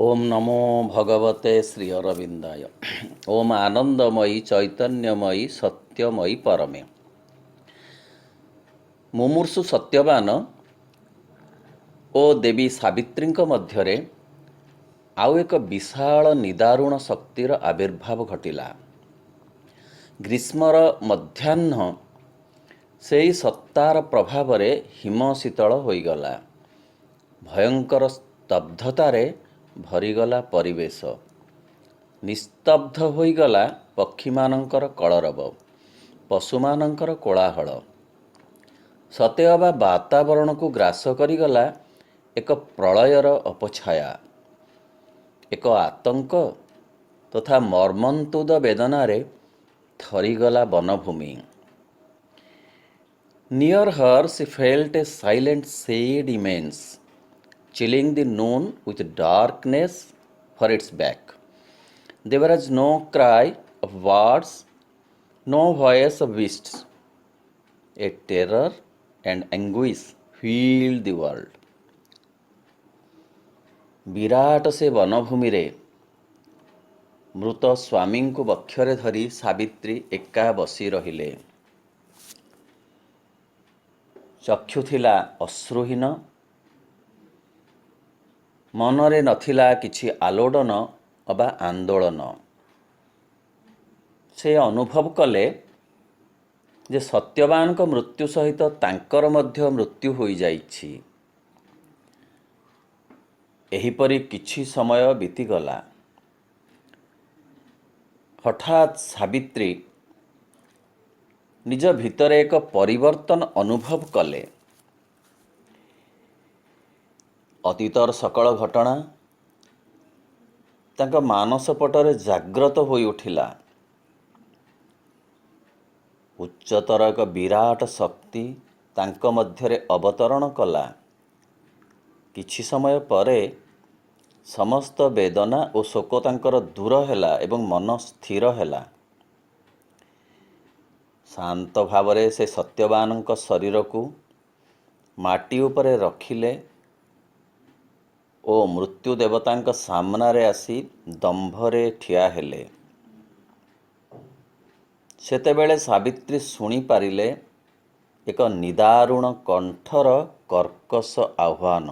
ओम नमो भगवते श्री अरविंदाय। ओम आनंदमयी चैतन्यमयी सत्यमयी परमे। मुमूर्षु सत्यवान ଓ ଦେବୀ ସାବିତ୍ରୀଙ୍କ ମଧ୍ୟରେ ଆଉ ଏକ ବିଶାଳ ନିଦାରୁଣ ଶକ୍ତିର ଆବିର୍ଭାବ ଘଟିଲା। ଗ୍ରୀଷ୍ମର ମଧ୍ୟାହ୍ନ ସେହି ସତ୍ତାର ପ୍ରଭାବରେ ହିମ ଶୀତଳ ହୋଇଗଲା। ଭୟଙ୍କର ସ୍ତବ୍ଧତାରେ ଭରିଗଲା ପରିବେଶ। ନିସ୍ତବ୍ଧ ହୋଇଗଲା ପକ୍ଷୀମାନଙ୍କର କଳରବ, ପଶୁମାନଙ୍କର କୋଳାହଳ। ସତେଅବା ବାତାବରଣକୁ ଗ୍ରାସ କରିଗଲା ଏକ ପ୍ରଳୟର ଅପଛାୟା। ଏକ ଆତଙ୍କ ତଥା ମର୍ମନ୍ତୁଦ ବେଦନାରେ ଥରିଗଲା ବନଭୂମି। Near her she felt a silent shade immense, chilling the noon with darkness for its back. There was no cry of birds, no voice of beasts. A terror and anguish filled the world. ବିରାଟ ସେ ବନଭୂମିରେ ମୃତ ସ୍ୱାମୀଙ୍କୁ ବକ୍ଷରେ ଧରି ସାବିତ୍ରୀ ଏକା ବସି ରହିଲେ। ଚକ୍ଷୁ ଥିଲା ଅଶ୍ରୁହୀନ, ମନରେ ନଥିଲା କିଛି ଆଲୋଡ଼ନ ଅବା ଆନ୍ଦୋଳନ। ସେ ଅନୁଭବ କଲେ ଯେ ସତ୍ୟବାନଙ୍କ ମୃତ୍ୟୁ ସହିତ ତାଙ୍କର ମଧ୍ୟ ମୃତ୍ୟୁ ହୋଇଯାଇଛି। ଏହିପରି କିଛି ସମୟ ବିତିଗଲା। ହଠାତ୍ ସାବିତ୍ରୀ ନିଜ ଭିତରେ ଏକ ପରିବର୍ତ୍ତନ ଅନୁଭବ କଲେ। ଅତୀତର ସକଳ ଘଟଣା ତାଙ୍କ ମାନସ ପଟରେ ଜାଗ୍ରତ ହୋଇ ଉଠିଲା। ଉଚ୍ଚତର ଏକ ବିରାଟ ଶକ୍ତି ତାଙ୍କ ମଧ୍ୟରେ ଅବତରଣ କଲା। କିଛି ସମୟ ପରେ ସମସ୍ତ ବେଦନା ଓ ଶୋକ ତାଙ୍କର ଦୂର ହେଲା ଏବଂ ମନ ସ୍ଥିର ହେଲା। ଶାନ୍ତ ଭାବରେ ସେ ସତ୍ୟବାନଙ୍କ ଶରୀରକୁ ମାଟି ଉପରେ ରଖିଲେ ଓ ମୃତ୍ୟୁ ଦେବତାଙ୍କ ସାମ୍ନାରେ ଆସି ଦମ୍ଭରେ ଠିଆ ହେଲେ। ସେତେବେଳେ ସାବିତ୍ରୀ ଶୁଣିପାରିଲେ ଏକ ନିଦାରୁଣ କଣ୍ଠର କର୍କଶ ଆହ୍ୱାନ।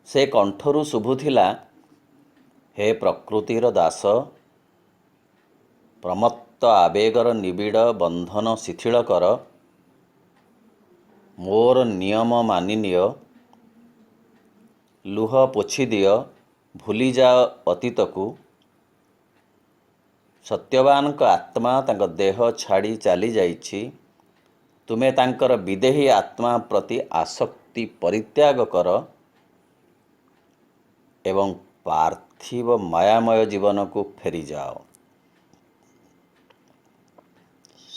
ସେ କଣ୍ଠରୁ ଶୁଭୁଥିଲା, ହେ ପ୍ରକୃତିର ଦାସ, ପ୍ରମତ୍ତ ଆବେଗର ନିବିଡ଼ ବନ୍ଧନ ଶିଥିଳ କର। ମୋର ନିୟମ ମାନିନିଅ, ଲୁହ ପୋଛିଦିଅ, ଭୁଲିଯାଅ ଅତୀତକୁ। ସତ୍ୟବାନଙ୍କ ଆତ୍ମା ତାଙ୍କ ଦେହ ଛାଡ଼ି ଚାଲିଯାଇଛି। ତୁମେ ତାଙ୍କର ବିଦେହୀ ଆତ୍ମା ପ୍ରତି ଆସକ୍ତି ପରିତ୍ୟାଗ କର ଏବଂ ପାର୍ଥିବ ମାୟାମୟ ଜୀବନକୁ ଫେରିଯାଅ।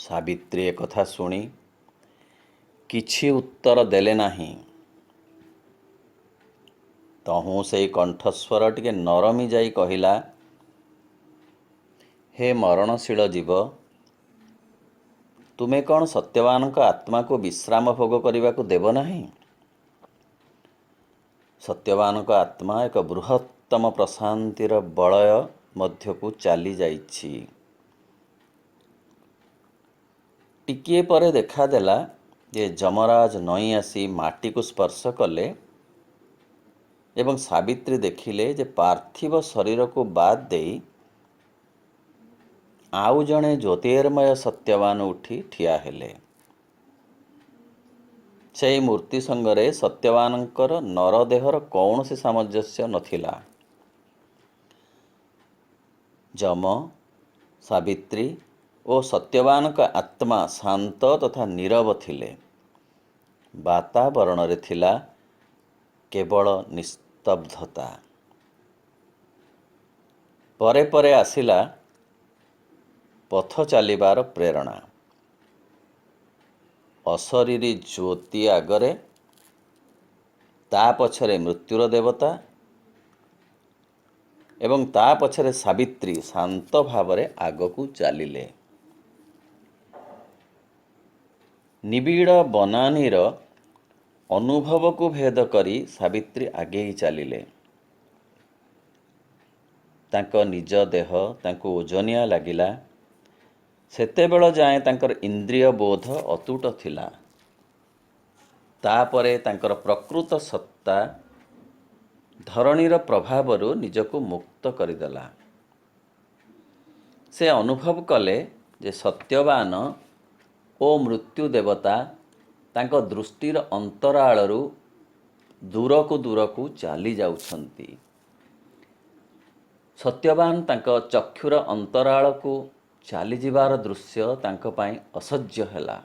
ସାବିତ୍ରୀ ଏକଥା ଶୁଣି କିଛି ଉତ୍ତର ଦେଲେ ନାହିଁ। ତହୁଁ ସେଇ କଣ୍ଠସ୍ୱର ଟିକେ ନରମି ଯାଇ କହିଲା, ହେ ମରଣଶୀଳ ଜୀବ, ତୁମେ କ'ଣ ସତ୍ୟବାନଙ୍କ ଆତ୍ମାକୁ ବିଶ୍ରାମ ଭୋଗ କରିବାକୁ ଦେବ ନାହିଁ? ସତ୍ୟବାନଙ୍କ ଆତ୍ମା ଏକ ବୃହତ୍ତମ ପ୍ରଶାନ୍ତିର ବଳୟ ମଧ୍ୟକୁ ଚାଲିଯାଇଛି। ଟିକିଏ ପରେ ଦେଖାଦେଲା ଯେ ଯମରାଜ ନଇଁ ଆସି ମାଟିକୁ ସ୍ପର୍ଶ କଲେ ଏବଂ ସାବିତ୍ରୀ ଦେଖିଲେ ଯେ ପାର୍ଥିବ ଶରୀରକୁ ବାଦ ଦେଇ ଆଉ ଜଣେ ଜ୍ୟୋତିର୍ମୟ ସତ୍ୟବାନ ଉଠି ଠିଆ ହେଲେ। ସେହି ମୂର୍ତ୍ତି ସଙ୍ଗରେ ସତ୍ୟବାନଙ୍କର ନରଦେହର କୌଣସି ସାମଞ୍ଜସ୍ୟ ନଥିଲା। ଯମ, ସାବିତ୍ରୀ ଓ ସତ୍ୟବାନଙ୍କ ଆତ୍ମା ଶାନ୍ତ ତଥା ନୀରବ ଥିଲେ। ବାତାବରଣରେ ଥିଲା କେବଳ ନିସ୍ତବ୍ଧତା। ପରେ ପରେ ଆସିଲା ପଥ ଚାଲିବାର ପ୍ରେରଣା। ଅଶରୀରୀ ଜ୍ୟୋତି ଆଗରେ, ତା ପଛରେ ମୃତ୍ୟୁର ଦେବତା ଏବଂ ତା ପଛରେ ସାବିତ୍ରୀ ଶାନ୍ତ ଭାବରେ ଆଗକୁ ଚାଲିଲେ। ନିବିଡ଼ ବନାନୀର अनुभव को भेद करी सावित्री आगे चलिले। तांको निज देह तांको ओजनिया लगिला। सेतेबेଳ जाए तांकर इंद्रिय बोध अतुट थिला। तापरे तांकर प्रकृत सत्ता धरणीर प्रभावरु निजको मुक्त करिदेला। से अनुभव कले जे सत्यवान ओ मृत्यु देवता तांको दृष्टिर अंतराळरु दूरकु चली जाउछंती। सत्यवान तांको चक्षुर अंतराळकु चली जिबार दृश्य तांको पाई असह्य हेला।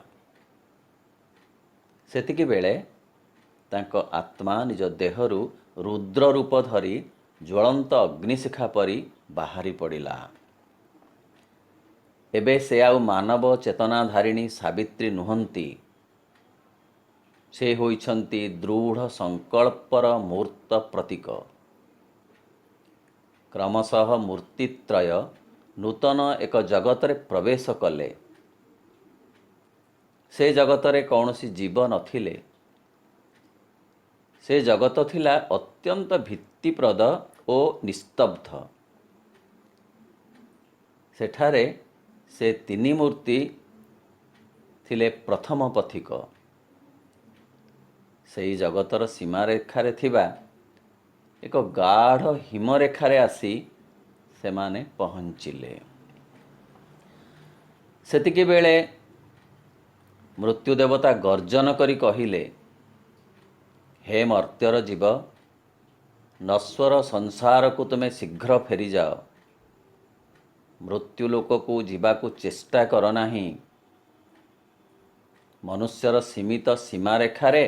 सेतिकी बेले तांको आत्मा निज देहरु रुद्र रूप धरी ज्वलंत अग्निशिखा परी बाहरी पड़िला। एबे से आउ मानव चेतनाधारिणी सावित्री नुहंती। से होइछंती दृढ़ संकल्पर मूर्त प्रतीक। क्रमशः मूर्तित्रय नूतन एक जगतरे प्रवेश कले। से जगतरे कौनसी जीव नथिले। से जगत थिला अत्यंत भित्तिप्रद ओ निस्तब्ध। सेठारे से तीनी मूर्ति थिले प्रथम पथिक। सेई जगतर सीमारेखारे थिबा एक गाढ़ हिमरेखारे आसी सेमाने पहुँचिले। सेतिकी बेले मृत्यु देवता गर्जन करी कहिले, हे मर्त्यर जीव, नश्वर संसार को तुमे शीघ्र फेरी जाओ। मृत्यु लोक को जीवाकू चेष्टा कर नाही। मनुष्यर सीमित सीमारेखारे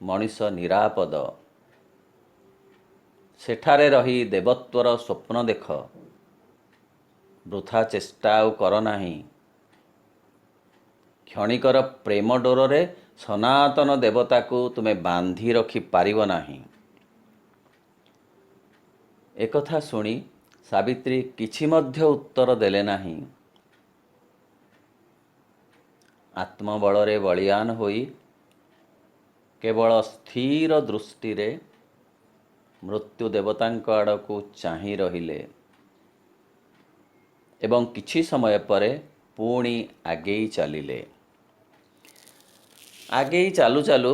मनीष निरापद। सेठारे रही देवत्वर स्वप्न देख। वृथा चेष्टा कर नाही। क्षणिकर प्रेम डोरे सनातन देवता को तुमे बांधी रखी पारिब नाही। एकथा सुनी सावित्री किछि मध्य उत्तर देले नाही। आत्मबलरे बलियान होई केवल स्थिर दृष्टि रे मृत्यु देवतांक आड़कू चाही रहिले एवं किछि समय परे पुणी आगेई चलिले। आगेई चालू चालू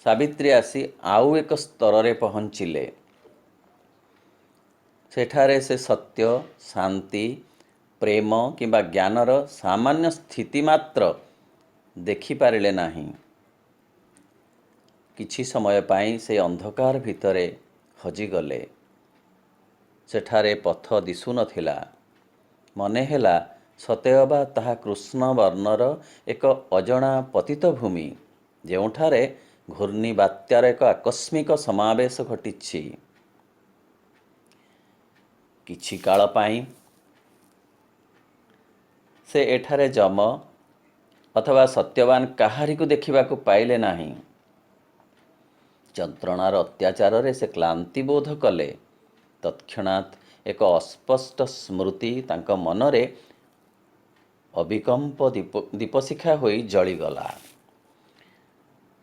सावित्री आसी आउ एक स्तर रे पहुँचिले। सेठारे से सत्य, शांति, प्रेम किंबा ज्ञानर सामान्य स्थिति मात्र देखि पारिले नाही। किछि समय पाई से अंधकार भितरे हजिगले। सेठारे पथ दिशु नथिला। मने हेला सतेअबा ताहा कृष्ण वर्णर एक अजणा पतित भूमि, जेउठारे घूर्णी बात्यार एक आकस्मिक समावेश घटिछि। किछि काल पाई से एठारे जम अथवा सत्यवान काहारी को देखिबा को पाइले नाही। यंत्रणार अत्याचार रे से क्लांति बोध कले। तत्क्षणात एक अस्पष्ट स्मृति तांक मनरे अभिकंप दीपशिखा होई जलिगला।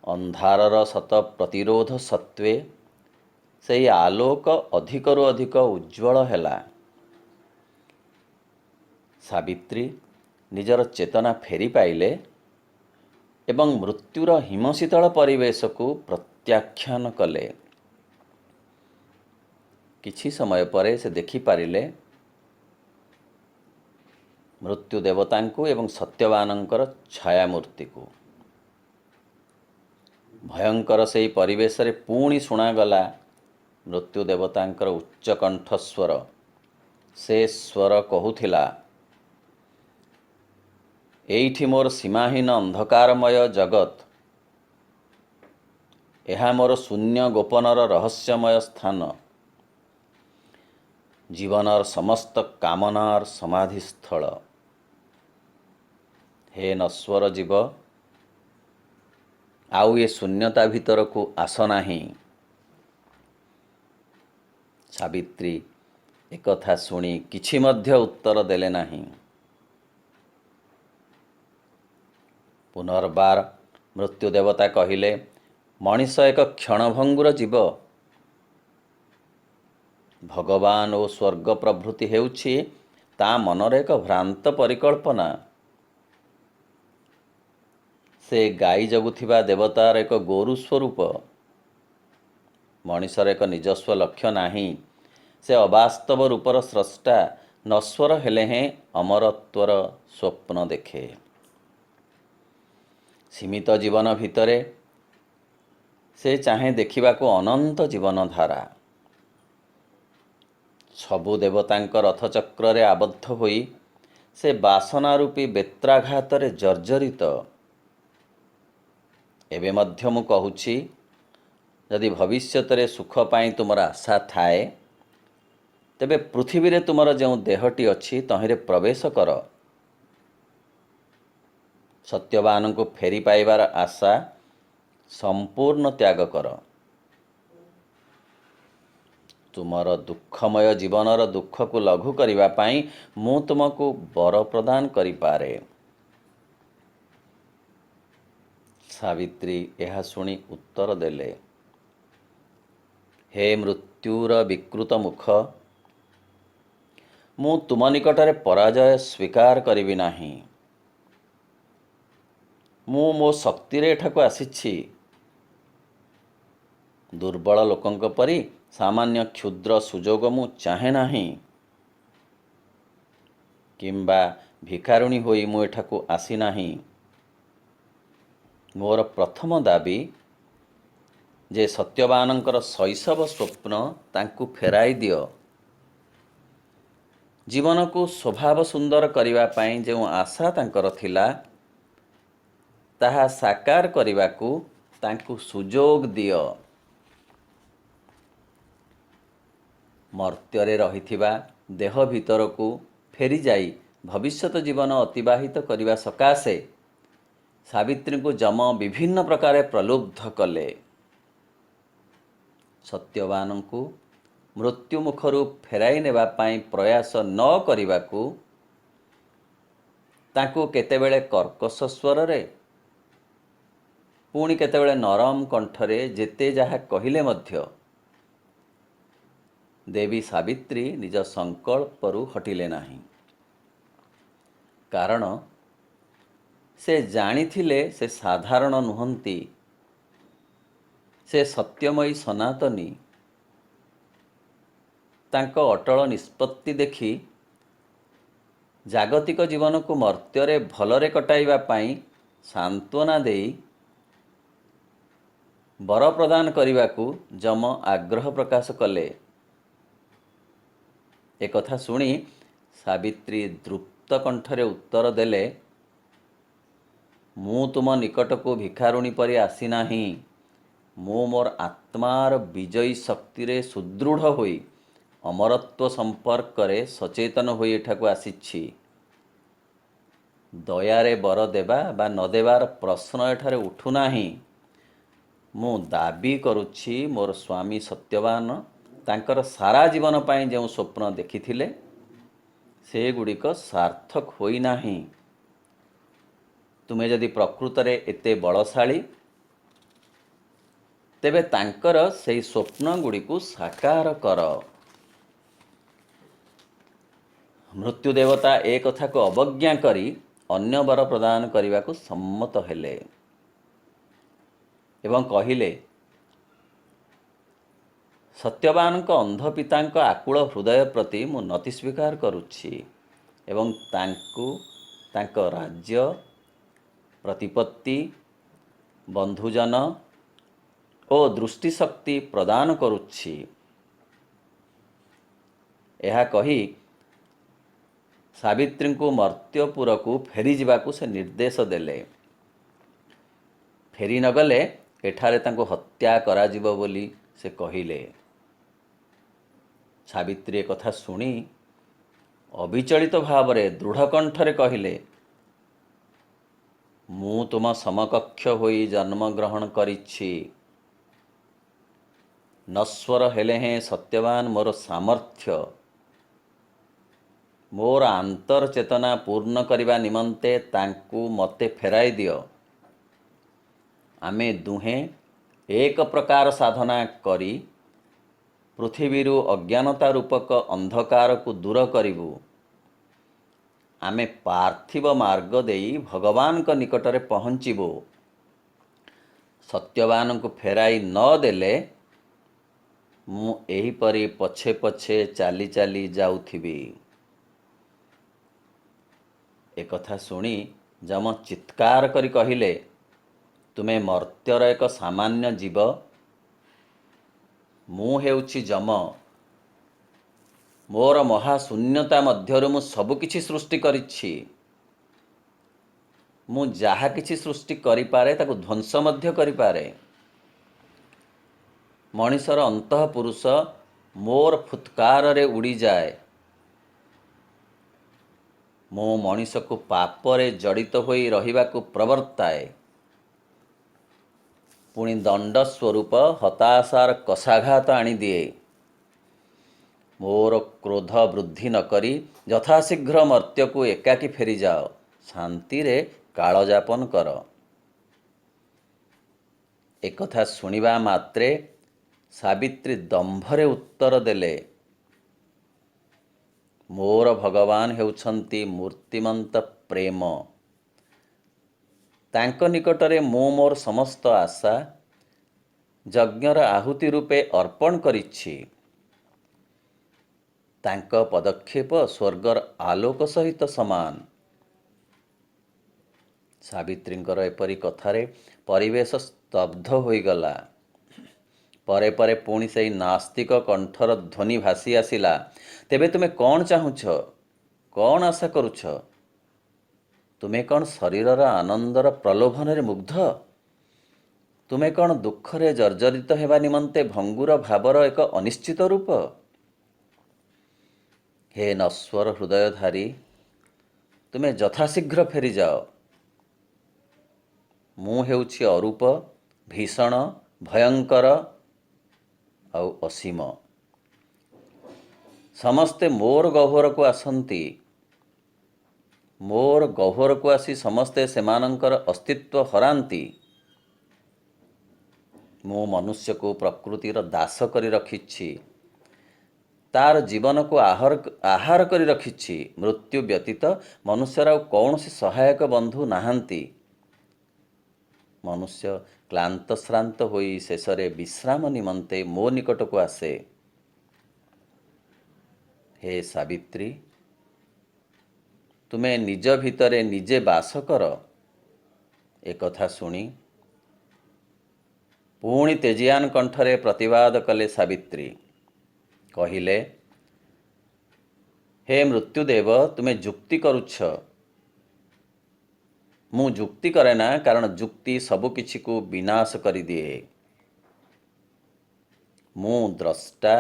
अंधारर शत प्रतिरोध सत्वे से आलोक अधिकरु अधिक उज्ज्वल हेला। सावित्री निजर चेतना फेरी पाइले एवं मृत्युर हिमशीतल परिवेश को प्रत्याख्यान कले। किछि समय परे से देखि पारिले मृत्यु देवतांकु एवं सत्यवानंकर छायामूर्ति को। भयंकर से परिवेश रे पुणी शुणागला मृत्यु देवतांकर उच्च कंठस्वर। से स्वर कहूथिला, एइठी मोर सीमाहीन अंधकारमय जगत। एहा मोर शून्य गोपनर रहस्यमय स्थान। जीवनर समस्त कामनार समाधिस्थल। हे नश्वर जीव, आउ ये शून्यता भीतर को आस नाही। सावित्री एकथा शुणी किछि मध्य उत्तर देले नाही। पुनर्बार ମୃତ୍ୟୁ ଦେବତା କହିଲେ, ମଣିଷ ଏକ କ୍ଷଣଭଙ୍ଗୁର ଜୀବ। ଭଗବାନ ଓ ସ୍ୱର୍ଗ ପ୍ରଭୃତି ହେଉଛି ତା ମନରେ ଏକ ଭ୍ରାନ୍ତ ପରିକଳ୍ପନା। ସେ ଗାଈ ଜଗୁଥିବା ଦେବତାର ଏକ ଗୋରୁ ସ୍ୱରୂପ। ମଣିଷର ଏକ ନିଜସ୍ୱ ଲକ୍ଷ୍ୟ ନାହିଁ। ସେ ଅବାସ୍ତବ ରୂପର ସ୍ରଷ୍ଟା, ନଶ୍ୱର ହେଲେ ହେଁ ଅମରତ୍ୱର ସ୍ୱପ୍ନ ଦେଖେ। ସୀମିତ ଜୀବନ ଭିତରେ ସେ ଚାହେଁ ଦେଖିବାକୁ ଅନନ୍ତ ଜୀବନଧାରା। ସବୁ ଦେବତାଙ୍କ ରଥଚକ୍ରରେ ଆବଦ୍ଧ ହୋଇ ସେ ବାସନା ରୂପୀ ବେତ୍ରାଘାତରେ ଜର୍ଜରିତ। ଏବେ ମଧ୍ୟ ମୁଁ କହୁଛି, ଯଦି ଭବିଷ୍ୟତରେ ସୁଖ ପାଇଁ ତୁମର ଆଶା ଥାଏ, ତେବେ ପୃଥିବୀରେ ତୁମର ଯେଉଁ ଦେହଟି ଅଛି ତହିଁରେ ପ୍ରବେଶ କର। ସତ୍ୟବାନଙ୍କୁ ଫେରି ପାଇବାର ଆଶା ସମ୍ପୂର୍ଣ୍ଣ ତ୍ୟାଗ କର। ତୁମର ଦୁଃଖମୟ ଜୀବନର ଦୁଃଖକୁ ଲଘୁ କରିବା ପାଇଁ ମୁଁ ତୁମକୁ ବର ପ୍ରଦାନ କରିପାରେ। ସାବିତ୍ରୀ ଏହା ଶୁଣି ଉତ୍ତର ଦେଲେ, ହେ ମୃତ୍ୟୁର ବିକୃତ ମୁଖ, ମୁଁ ତୁମ ନିକଟରେ ପରାଜୟ ସ୍ୱୀକାର କରିବି ନାହିଁ। ମୁଁ ମୋ ଶକ୍ତିରେ ଏଠାକୁ ଆସିଛି। ଦୁର୍ବଳ ଲୋକଙ୍କ ପରି ସାମାନ୍ୟ କ୍ଷୁଦ୍ର ସୁଯୋଗ ମୁଁ ଚାହେଁ ନାହିଁ, କିମ୍ବା ଭିକାରୁଣୀ ହୋଇ ମୁଁ ଏଠାକୁ ଆସିନାହିଁ। ମୋର ପ୍ରଥମ ଦାବୀ ଯେ ସତ୍ୟବାନଙ୍କର ଶୈଶବ ସ୍ୱପ୍ନ ତାଙ୍କୁ ଫେରାଇ ଦିଅ। ଜୀବନକୁ ସ୍ୱଭାବ ସୁନ୍ଦର କରିବା ପାଇଁ ଯେଉଁ ଆଶା ତାଙ୍କର ଥିଲା, ତାହା ସାକାର କରିବାକୁ ତାଙ୍କୁ ସୁଯୋଗ ଦିଅ। ମର୍ତ୍ତ୍ୟରେ ରହିଥିବା ଦେହ ଭିତରକୁ ଫେରିଯାଇ ଭବିଷ୍ୟତ ଜୀବନ ଅତିବାହିତ କରିବା ସକାଶେ ସାବିତ୍ରୀଙ୍କୁ ଯମ ବିଭିନ୍ନ ପ୍ରକାରେ ପ୍ରଲୁବ୍ଧ କଲେ। ସତ୍ୟବାନଙ୍କୁ ମୃତ୍ୟୁ ମୁଖରୁ ଫେରାଇ ନେବା ପାଇଁ ପ୍ରୟାସ ନ କରିବାକୁ ତାଙ୍କୁ କେତେବେଳେ କର୍କଶ ସ୍ୱରରେ, ପୁଣି କେତେବେଳେ ନରମ କଣ୍ଠରେ ଯେତେ ଯାହା କହିଲେ ମଧ୍ୟ ଦେବୀ ସାବିତ୍ରୀ ନିଜ ସଂକଳ୍ପରୁ ହଟିଲେ ନାହିଁ। କାରଣ ସେ ଜାଣିଥିଲେ ସେ ସାଧାରଣ ନୁହନ୍ତି, ସେ ସତ୍ୟମୟୀ ସନାତନୀ। ତାଙ୍କ ଅଟଳ ନିଷ୍ପତ୍ତି ଦେଖି ଜାଗତିକ ଜୀବନକୁ ମର୍ତ୍ତ୍ୟରେ ଭଲରେ କଟାଇବା ପାଇଁ ସାନ୍ତ୍ୱନା ଦେଇ ବର ପ୍ରଦାନ କରିବାକୁ ଯମ ଆଗ୍ରହ ପ୍ରକାଶ କଲେ। ଏକଥା ଶୁଣି ସାବିତ୍ରୀ ଦୃପ୍ତ କଣ୍ଠରେ ଉତ୍ତର ଦେଲେ, ମୁଁ ତୁମ ନିକଟକୁ ଭିକାରୁଣୀ ପରି ଆସିନାହିଁ। ମୁଁ ମୋର ଆତ୍ମାର ବିଜୟୀ ଶକ୍ତିରେ ସୁଦୃଢ଼ ହୋଇ ଅମରତ୍ୱ ସମ୍ପର୍କରେ ସଚେତନ ହୋଇ ଏଠାକୁ ଆସିଛି। ଦୟାରେ ବର ଦେବା ବା ନ ଦେବାର ପ୍ରଶ୍ନ ଏଠାରେ ଉଠୁନାହିଁ। ମୁଁ ଦାବୀ କରୁଛି, ମୋର ସ୍ୱାମୀ ସତ୍ୟବାନ ତାଙ୍କର ସାରା ଜୀବନ ପାଇଁ ଯେଉଁ ସ୍ୱପ୍ନ ଦେଖିଥିଲେ, ସେଗୁଡ଼ିକ ସାର୍ଥକ ହୋଇନାହିଁ। ତୁମେ ଯଦି ପ୍ରକୃତରେ ଏତେ ବଳଶାଳୀ, ତେବେ ତାଙ୍କର ସେହି ସ୍ୱପ୍ନଗୁଡ଼ିକୁ ସାକାର କର। ମୃତ୍ୟୁ ଦେବତା ଏ କଥାକୁ ଅବଜ୍ଞା କରି ଅନ୍ୟ ବର ପ୍ରଦାନ କରିବାକୁ ସମ୍ମତ ହେଲେ ଏବଂ କହିଲେ, ସତ୍ୟବାନଙ୍କ ଅନ୍ଧ ପିତାଙ୍କ ଆକୁଳ ହୃଦୟ ପ୍ରତି ମୁଁ ନତି ସ୍ୱୀକାର କରୁଛି ଏବଂ ତାଙ୍କୁ ତାଙ୍କ ରାଜ୍ୟ, ପ୍ରତିପତ୍ତି, ବନ୍ଧୁଜନ ଓ ଦୃଷ୍ଟିଶକ୍ତି ପ୍ରଦାନ କରୁଛି। ଏହା କହି ସାବିତ୍ରୀଙ୍କୁ ମର୍ତ୍ତ୍ୟପୁରକୁ ଫେରିଯିବାକୁ ସେ ନିର୍ଦ୍ଦେଶ ଦେଲେ। ଫେରି ନଗଲେ ଏଠାରେ ତାଙ୍କୁ ହତ୍ୟା କରାଯିବ ବୋଲି ସେ କହିଲେ। ସାବିତ୍ରୀ କଥା ଶୁଣି ଅବିଚଳିତ ଭାବରେ ଦୃଢ଼ କଣ୍ଠରେ କହିଲେ, ମୁଁ ତୁମ ସମକକ୍ଷ ହୋଇ ଜନ୍ମଗ୍ରହଣ କରିଛି। ନଶ୍ୱର ହେଲେ ହେଁ ସତ୍ୟବାନ ମୋର ସାମର୍ଥ୍ୟ। ମୋର ଆନ୍ତର୍ଚେତନା ପୂର୍ଣ୍ଣ କରିବା ନିମନ୍ତେ ତାଙ୍କୁ ମୋତେ ଫେରାଇ ଦିଅ। आमे दुहें एक प्रकार साधना करी पृथिवीरू अज्ञानता रूपक अंधकार को दूर करिबु। आमे पार्थिव मार्ग देई भगवान को निकटरे पहुँचबू। सत्यवान को फेराई न देले मु एहीपरि पछे पछे चाली चाली जाउथिबी। एक कथा सुनी जम चित्कार करी कहिले, तुमे मर्त्यर एक सामान्य जीव, मु हेउछि जम। मोर महाशून्यता मध्यरु मु सबु किछि सृष्टि करिछि। मु जाहा किछि सृष्टि करिपारे ताकु ध्वंस मध्य करिपारे। मनीषर अंतःपुरुष मोर फुत्कार रे उड़ी जाए। मो मनीष को पापरे जड़ित होई रहिबाकु प्रवर्ताए। पुणी दंड स्वरूप हताशार कषाघात आनी दिए। मोर क्रोध वृद्धि न करी यथाशीघ्र मर्त्य को एकाकी फेरी जाओ, शांति रे कालजापन कर। एक कथा सुनिबा मात्रे सावित्री दंभरे उत्तर देले, मोर भगवान हेउछंती मूर्तिमंत प्रेम। तांको निकटरे मु मोर समस्त आशा यज्ञर आहुति रूपे अर्पण करिछि। तांको पदक्षेप स्वर्गर आलोक सहित समान। सावित्रींकर एपरी कथारे परिवेश स्तब्ध होईगला। परे परे पुणी से नास्तिक कंठर ध्वनि भासी आसिला, तेबे तुमे कौन चाहुछ, कौन आशा करुछ? तुमे कौन शरीरर आनंदर प्रलोभन रे मुग्ध? तुमे कौन दुखरे जर्जरित हेबा निमंते भंगुर भावर एक अनिश्चित रूप? हे नश्वर हृदयधारी, तुमे यथाशीघ्र फेरी जाओ। मु हेउछि अरूप, भीषण, भयंकर आउ असीम। समस्ते मोर गह्वर को आसंती। मोर गह्वर को आसी समस्ते सेमानंकर अस्तित्व हरांती। मु मनुष्य को प्रकृतिर दास करी रखिछि। तार जीवन को आहार करी रखिछि। मृत्यु व्यतीत मनुष्यर कौनसी सहायक बंधु नाहांती। मनुष्य क्लांत श्रांत होई शेषरे विश्राम निमंते मो निकट को आसे। हे सावित्री, तुमे निज भितरे निजे बास कर। एक कथा सुनी पुणी तेजियान कंठरे प्रतिवाद कले सावित्री। कहिले, हे मृत्युदेव, तुमे जुक्ति करुछ। मु जुक्ति करे ना, कारण जुक्ति सबु किछि को विनाश करी दिए। मु द्रष्टा,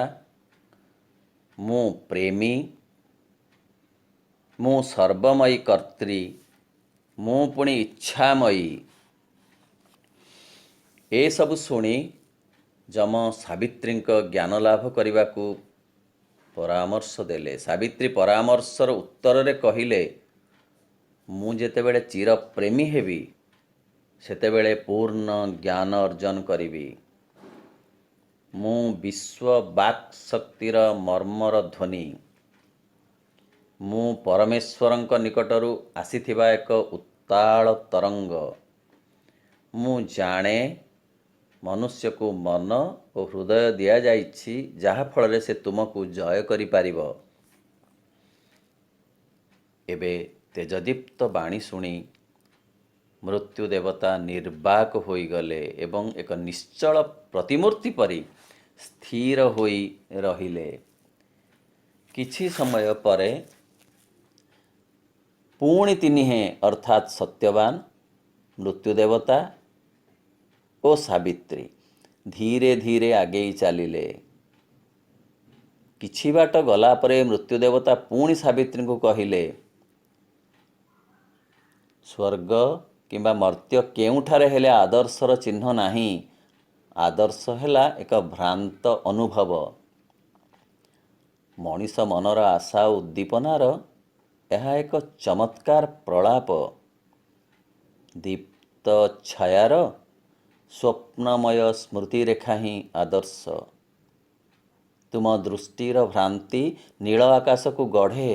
मु प्रेमी, मु सर्वमयी कर्त्री, मु पुणी इच्छामयी। ए सबु सुनी जम सावित्री ज्ञान लाभ करने को परामर्श देले। सावित्री परामर्शर उत्तर रे कहिले, मु जेतेबेले चिर प्रेमी हेबी सेतेबेले पूर्ण ज्ञान अर्जन करिबी। मु विश्व वाक् शक्तिर मर्मर ध्वनि। मु परमेश्वरंक निकटरू आसीथिबा एक उत्ताल तरंग। मु जाने मनुष्य को मन और हृदय दिया जाइछि, जहा फल से तुमको जय करि पारिबो। एबे तेजदीप्त बाणी शुणी मृत्यु देवता निर्वाक होईगले एवं एक निश्चल प्रतिमूर्ति परि स्थिर होई रहिले। किछि समय परे पुणी तिनिहे अर्थात सत्यवान, मृत्यु देवता ओ सावित्री धीरे धीरे आगे चलिले। किछि बाट गला परे मृत्यु देवता पुणी सावित्री को कहिले, स्वर्ग किंबा मर्त्य केउठारे हेले आदर्शर चिन्ह नाही। आदर्श हेला एक भ्रांत अनुभव। मनीष मनर आशा उद्दीपनार यह एक चमत्कार प्रलाप। दीप्त छायार ସ୍ୱପ୍ନମୟ ସ୍ମୃତିରେଖା ହିଁ ଆଦର୍ଶ। ତୁମ ଦୃଷ୍ଟିର ଭ୍ରାନ୍ତି ନୀଳ ଆକାଶକୁ ଗଢ଼େ।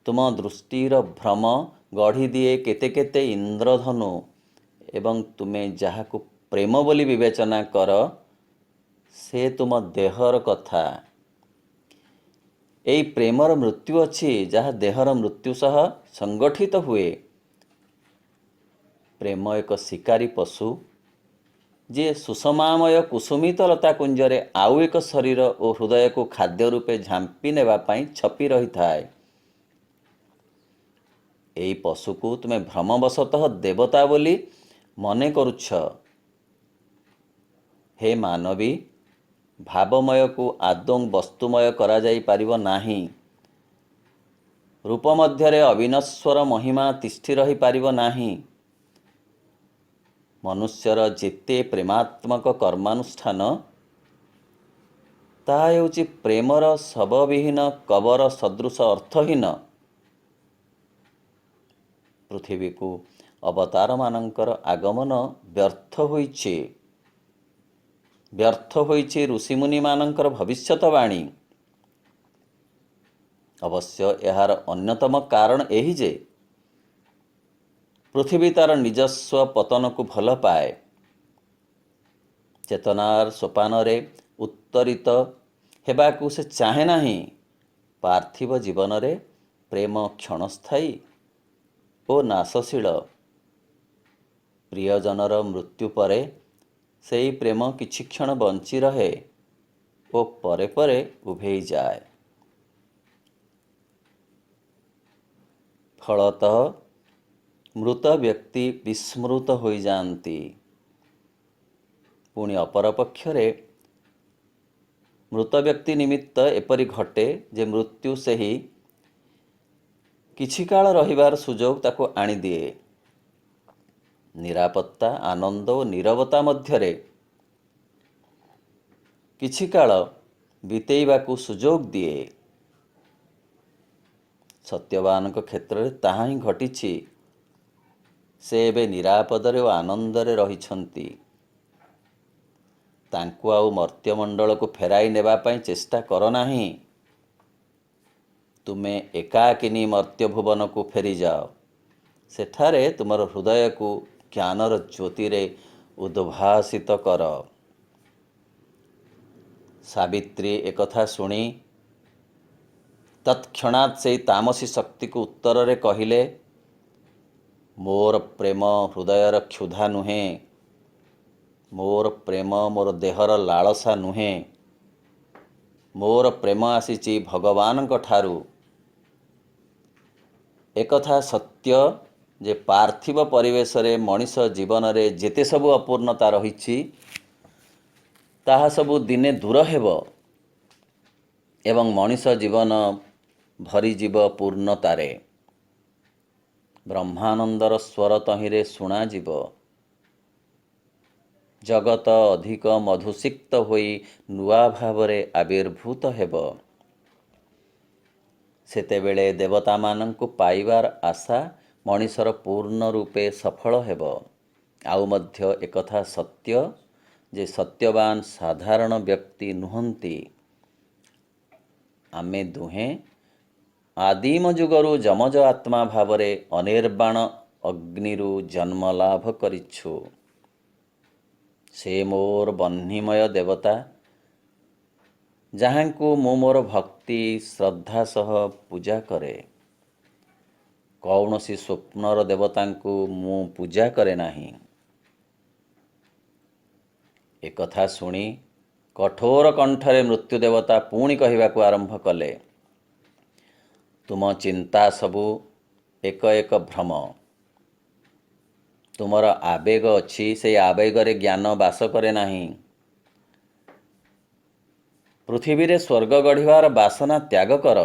ତୁମ ଦୃଷ୍ଟିର ଭ୍ରମ ଗଢ଼ିଦିଏ କେତେ କେତେ ଇନ୍ଦ୍ରଧନୁ। ଏବଂ ତୁମେ ଯାହାକୁ ପ୍ରେମ ବୋଲି ବିବେଚନା କର, ସେ ତୁମ ଦେହର କଥା। ଏହି ପ୍ରେମର ମୃତ୍ୟୁ ଅଛି, ଯାହା ଦେହର ମୃତ୍ୟୁ ସହ ସଂଗଠିତ ହୁଏ। ପ୍ରେମ ଏକ ଶିକାରୀ ପଶୁ, ଯିଏ ସୁଷମାମୟ କୁସୁମିତ ଲତା କୁଞ୍ଜରେ ଆଉ ଏକ ଶରୀର ଓ ହୃଦୟକୁ ଖାଦ୍ୟ ରୂପେ ଝାମ୍ପି ନେବା ପାଇଁ ଛପି ରହିଥାଏ। ଏହି ପଶୁକୁ ତୁମେ ଭ୍ରମବଶତଃ ଦେବତା ବୋଲି ମନେ କରୁଛ। ହେ ମାନବୀ, ଭାବମୟକୁ ଆଦୌ ବସ୍ତୁମୟ କରାଯାଇପାରିବ ନାହିଁ। ରୂପ ମଧ୍ୟରେ ଅବିନଶ୍ୱର ମହିମା ତିଷ୍ଠି ରହିପାରିବ ନାହିଁ। ମନୁଷ୍ୟର ଯେତେ ପ୍ରେମାତ୍ମକ କର୍ମାନୁଷ୍ଠାନ, ତାହା ହେଉଛି ପ୍ରେମର ଶବବିହୀନ କବର ସଦୃଶ ଅର୍ଥହୀନ। ପୃଥିବୀକୁ ଅବତାରମାନଙ୍କର ଆଗମନ ବ୍ୟର୍ଥ ହୋଇଛି। ବ୍ୟର୍ଥ ହୋଇଛି ଋଷିମୁନିମାନଙ୍କର ଭବିଷ୍ୟତବାଣୀ। ଅବଶ୍ୟ ଏହାର ଅନ୍ୟତମ କାରଣ ଏହି ଯେ ପୃଥିବୀ ତା'ର ନିଜସ୍ୱ ପତନକୁ ଭଲ ପାଏ। ଚେତନାର ସୋପାନରେ ଉତ୍ତରିତ ହେବାକୁ ସେ ଚାହେଁ ନାହିଁ। ପାର୍ଥିବ ଜୀବନରେ ପ୍ରେମ କ୍ଷଣସ୍ଥାୟୀ ଓ ନାଶଶୀଳ। ପ୍ରିୟଜନର ମୃତ୍ୟୁ ପରେ ସେହି ପ୍ରେମ କିଛି କ୍ଷଣ ବଞ୍ଚି ରହେ ଓ ପରେ ପରେ ଉଭେଇଯାଏ। ଫଳତଃ ମୃତ ବ୍ୟକ୍ତି ବିସ୍ମୃତ ହୋଇଯାଆନ୍ତି। ପୁଣି ଅପରପକ୍ଷରେ ମୃତ ବ୍ୟକ୍ତି ନିମିତ୍ତ ଏପରି ଘଟେ ଯେ ମୃତ୍ୟୁ ସେହି କିଛି କାଳ ରହିବାର ସୁଯୋଗ ତାକୁ ଆଣିଦିଏ। ନିରାପତ୍ତା, ଆନନ୍ଦ ଓ ନୀରବତା ମଧ୍ୟରେ କିଛି କାଳ ବିତେଇବାକୁ ସୁଯୋଗ ଦିଏ। ସତ୍ୟବାନଙ୍କ କ୍ଷେତ୍ରରେ ତାହା ହିଁ ଘଟିଛି। ସେ ଏବେ ନିରାପଦରେ ଓ ଆନନ୍ଦରେ ରହିଛନ୍ତି। ତାଙ୍କୁ ଆଉ ମର୍ତ୍ତ୍ୟମଣ୍ଡଳକୁ ଫେରାଇ ନେବା ପାଇଁ ଚେଷ୍ଟା କର ନାହିଁ। ତୁମେ ଏକାକିନୀ ମର୍ତ୍ତ୍ୟଭୁବନକୁ ଫେରିଯାଅ। ସେଠାରେ ତୁମର ହୃଦୟକୁ ଜ୍ଞାନର ଜ୍ୟୋତିରେ ଉଦ୍ଭାସିତ କର। ସାବିତ୍ରୀ ଏକଥା ଶୁଣି ତତ୍କ୍ଷଣାତ୍ ସେହି ତାମସୀ ଶକ୍ତିକୁ ଉତ୍ତରରେ କହିଲେ, ମୋର ପ୍ରେମ ହୃଦୟର କ୍ଷୁଧା ନୁହେଁ। ମୋର ପ୍ରେମ ମୋର ଦେହର ଲାଳସା ନୁହେଁ। ମୋର ପ୍ରେମ ଆସିଛି ଭଗବାନଙ୍କ ଠାରୁ। ଏକଥା ସତ୍ୟ ଯେ ପାର୍ଥିବ ପରିବେଶରେ ମଣିଷ ଜୀବନରେ ଯେତେ ସବୁ ଅପୂର୍ଣ୍ଣତା ରହିଛି, ତାହା ସବୁ ଦିନେ ଦୂର ହେବ ଏବଂ ମଣିଷ ଜୀବନ ଭରିଯିବ ପୂର୍ଣ୍ଣତାରେ। ବ୍ରହ୍ମାନନ୍ଦର ସ୍ୱର ତହିଁରେ ଶୁଣାଯିବ। ଜଗତ ଅଧିକ ମଧୁସିକ୍ତ ହୋଇ ନୂଆ ଭାବରେ ଆବିର୍ଭୂତ ହେବ। ସେତେବେଳେ ଦେବତାମାନଙ୍କୁ ପାଇବାର ଆଶା ମଣିଷର ପୂର୍ଣ୍ଣ ରୂପେ ସଫଳ ହେବ। ଆଉ ମଧ୍ୟ ଏକଥା ସତ୍ୟ ଯେ ସତ୍ୟବାନ ସାଧାରଣ ବ୍ୟକ୍ତି ନୁହନ୍ତି। ଆମେ ଦୁହେଁ ଆଦିମ ଯୁଗରୁ ଯମଜ ଆତ୍ମା ଭାବରେ ଅନିର୍ବାଣ ଅଗ୍ନିରୁ ଜନ୍ମ ଲାଭ କରିଛୁ। ସେ ମୋର ବହ୍ନିମୟ ଦେବତା, ଯାହାଙ୍କୁ ମୁଁ ମୋର ଭକ୍ତି ଶ୍ରଦ୍ଧା ସହ ପୂଜା କରେ। କୌଣସି ସ୍ୱପ୍ନର ଦେବତାଙ୍କୁ ମୁଁ ପୂଜା କରେ ନାହିଁ। ଏକଥା ଶୁଣି କଠୋର କଣ୍ଠରେ ମୃତ୍ୟୁ ଦେବତା ପୁଣି କହିବାକୁ ଆରମ୍ଭ କଲେ, ତୁମ ଚିନ୍ତା ସବୁ ଏକ ଏକ ଭ୍ରମ। ତୁମର ଆବେଗ ଅଛି, ସେହି ଆବେଗରେ ଜ୍ଞାନ ବାସ କରେ ନାହିଁ। ପୃଥିବୀରେ ସ୍ୱର୍ଗ ଗଢ଼ିବାର ବାସନା ତ୍ୟାଗ କର।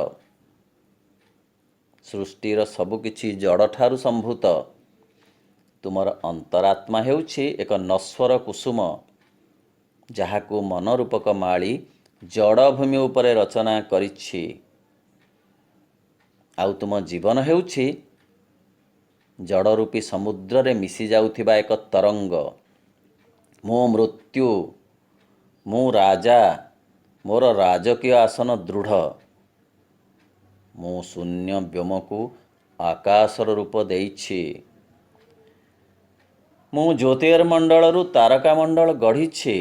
ସୃଷ୍ଟିର ସବୁକିଛି ଜଡ଼ଠାରୁ ସମ୍ଭୂତ। ତୁମର ଅନ୍ତରାତ୍ମା ହେଉଛି ଏକ ନଶ୍ୱର କୁସୁମ, ଯାହାକୁ ମନରୂପକ ମାଳି ଜଡ଼ଭୂମି ଉପରେ ରଚନା କରିଛି। ଆଉ ତୁମ ଜୀବନ ହେଉଛି ଜଡ଼ରୂପୀ ସମୁଦ୍ରରେ ମିଶି ଯାଉଥିବା ଏକ ତରଙ୍ଗ। ମୋ ମୃତ୍ୟୁ, ମୁଁ ରାଜା, ମୋର ରାଜକୀୟ ଆସନ ଦୃଢ଼। ମୁଁ ଶୂନ୍ୟ ବ୍ୟୋମକୁ ଆକାଶର ରୂପ ଦେଇଛି। ମୁଁ ଜ୍ୟୋତିର୍ମଣ୍ଡଳରୁ ତାରକାମଣ୍ଡଳ ଗଢ଼ିଛି।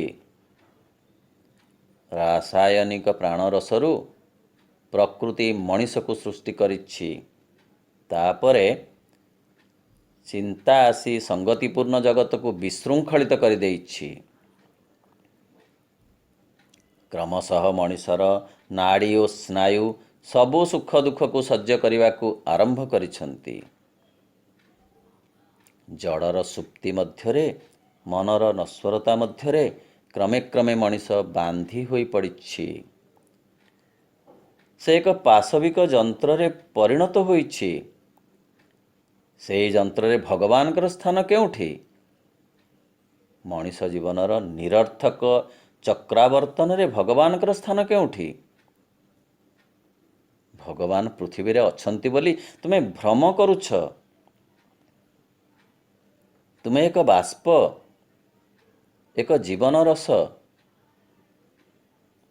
ରାସାୟନିକ ପ୍ରାଣରସରୁ ପ୍ରକୃତି ମଣିଷକୁ ସୃଷ୍ଟି କରିଛି। ତାପରେ ଚିନ୍ତା ଆସି ସଙ୍ଗତିପୂର୍ଣ୍ଣ ଜଗତକୁ ବିଶୃଙ୍ଖଳିତ କରିଦେଇଛି। କ୍ରମଶଃ ମଣିଷର ନାଡ଼ି ଓ ସ୍ନାୟୁ ସବୁ ସୁଖ ଦୁଃଖକୁ ସହ୍ୟ କରିବାକୁ ଆରମ୍ଭ କରିଛନ୍ତି। ଜଡ଼ର ସୁପ୍ତି ମଧ୍ୟରେ, ମନର ନଶ୍ୱରତା ମଧ୍ୟରେ କ୍ରମେ କ୍ରମେ ମଣିଷ ବାନ୍ଧି ହୋଇ ପଡ଼ିଛି। ସେ ଏକ ପାଶବିକ ଯନ୍ତ୍ରରେ ପରିଣତ ହୋଇଛି। ସେହି ଯନ୍ତ୍ରରେ ଭଗବାନଙ୍କର ସ୍ଥାନ କେଉଁଠି? ମଣିଷ ଜୀବନର ନିରର୍ଥକ ଚକ୍ରାବର୍ତ୍ତନରେ ଭଗବାନଙ୍କର ସ୍ଥାନ କେଉଁଠି? ଭଗବାନ ପୃଥିବୀରେ ଅଛନ୍ତି ବୋଲି ତୁମେ ଭ୍ରମ କରୁଛ। ତୁମେ ଏକ ବାଷ୍ପ, ଏକ ଜୀବନ ରସ।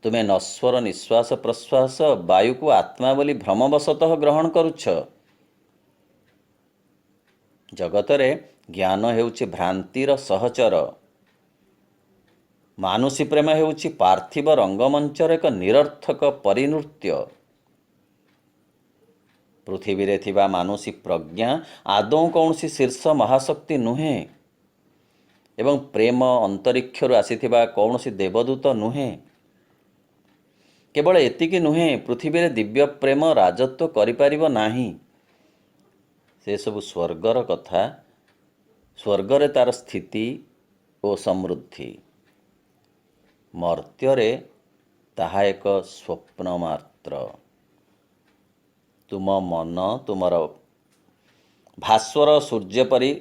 ତୁମେ ନଶ୍ୱର ନିଶ୍ୱାସ ପ୍ରଶ୍ୱାସ ବାୟୁକୁ ଆତ୍ମା ବୋଲି ଭ୍ରମବଶତଃ ଗ୍ରହଣ କରୁଛ। ଜଗତରେ ଜ୍ଞାନ ହେଉଛି ଭ୍ରାନ୍ତିର ସହଚର। ମାନୁଷୀ ପ୍ରେମ ହେଉଛି ପାର୍ଥିବ ରଙ୍ଗମଞ୍ଚର ଏକ ନିରର୍ଥକ ପରିନୃତ୍ୟ। ପୃଥିବୀରେ ଥିବା ମାନୁଷୀ ପ୍ରଜ୍ଞା ଆଦୌ କୌଣସି ଶୀର୍ଷ ମହାଶକ୍ତି ନୁହେଁ ଏବଂ ପ୍ରେମ ଅନ୍ତରୀକ୍ଷରୁ ଆସିଥିବା କୌଣସି ଦେବଦୂତ ନୁହେଁ। କେବଳ ଏତିକି ନୁହେଁ, ପୃଥିବୀରେ ଦିବ୍ୟ ପ୍ରେମ ରାଜତ୍ୱ କରିପାରିବ ନାହିଁ। ସେସବୁ ସ୍ୱର୍ଗର କଥା। ସ୍ୱର୍ଗରେ ତା'ର ସ୍ଥିତି ଓ ସମୃଦ୍ଧି। ମର୍ତ୍ତ୍ୟରେ ତାହା ଏକ ସ୍ୱପ୍ନ ମାତ୍ର। ତୁମ ମନ ତୁମର ଭାସ୍ୱର ସୂର୍ଯ୍ୟ ପରି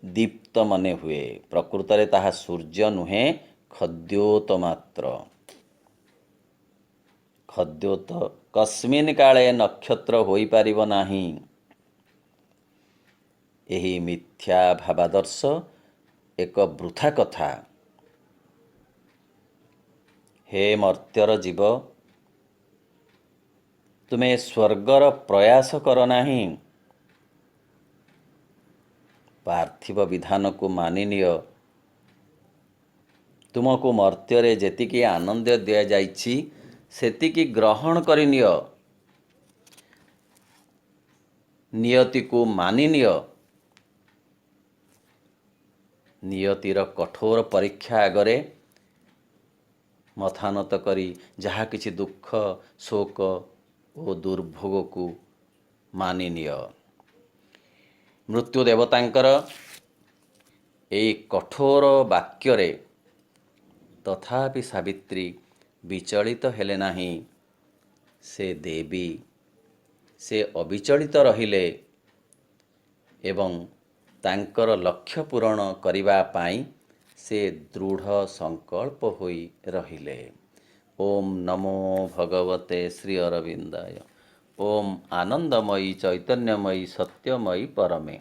ଦୀପ୍ତ ମନେ ହୁଏ। ପ୍ରକୃତରେ ତାହା ସୂର୍ଯ୍ୟ ନୁହେଁ, ଖଦ୍ୟୋତ ମାତ୍ର। ଖଦ୍ୟୋତ କସ୍ମିନ୍ କାଳେ ନକ୍ଷତ୍ର ହୋଇପାରିବ ନାହିଁ। ଏହି ମିଥ୍ୟା ଭାବାଦର୍ଶ ଏକ ବୃଥା କଥା। ହେ ମର୍ତ୍ତ୍ୟର ଜୀବ, ତୁମେ ସ୍ୱର୍ଗର ପ୍ରୟାସ କର ନାହିଁ। ପାର୍ଥିବ ବିଧାନକୁ ମାନିନିଅ। ତୁମକୁ ମର୍ତ୍ତ୍ୟରେ ଯେତିକି ଆନନ୍ଦ ଦିଆଯାଇଛି ସେତିକି ଗ୍ରହଣ କରିନିଅ। ନିୟତିକୁ ମାନିନିଅ। ନିୟତିର କଠୋର ପରୀକ୍ଷା ଆଗରେ ମଥାନତ କରି ଯାହା କିଛି ଦୁଃଖ, ଶୋକ ଓ ଦୁର୍ଭୋଗକୁ ମାନିନିଅ। ମୃତ୍ୟୁ ଦେବତାଙ୍କର ଏହି କଠୋର ବାକ୍ୟରେ ତଥାପି ସାବିତ୍ରୀ ବିଚଳିତ ହେଲେ ନାହିଁ। ସେ ଦେବୀ, ସେ ଅବିଚଳିତ ରହିଲେ ଏବଂ ତାଙ୍କର ଲକ୍ଷ୍ୟ ପୂରଣ କରିବା ପାଇଁ ସେ ଦୃଢ଼ ସଂକଳ୍ପ ହୋଇ ରହିଲେ। ଓମ୍ ନମୋ ଭଗବତେ ଶ୍ରୀ ଅରବିନ୍ଦାୟ। ଓମ୍ ଆନନ୍ଦମୟୀ ଚୈତନ୍ୟମୟୀ ସତ୍ୟମୟୀ ପରମେ।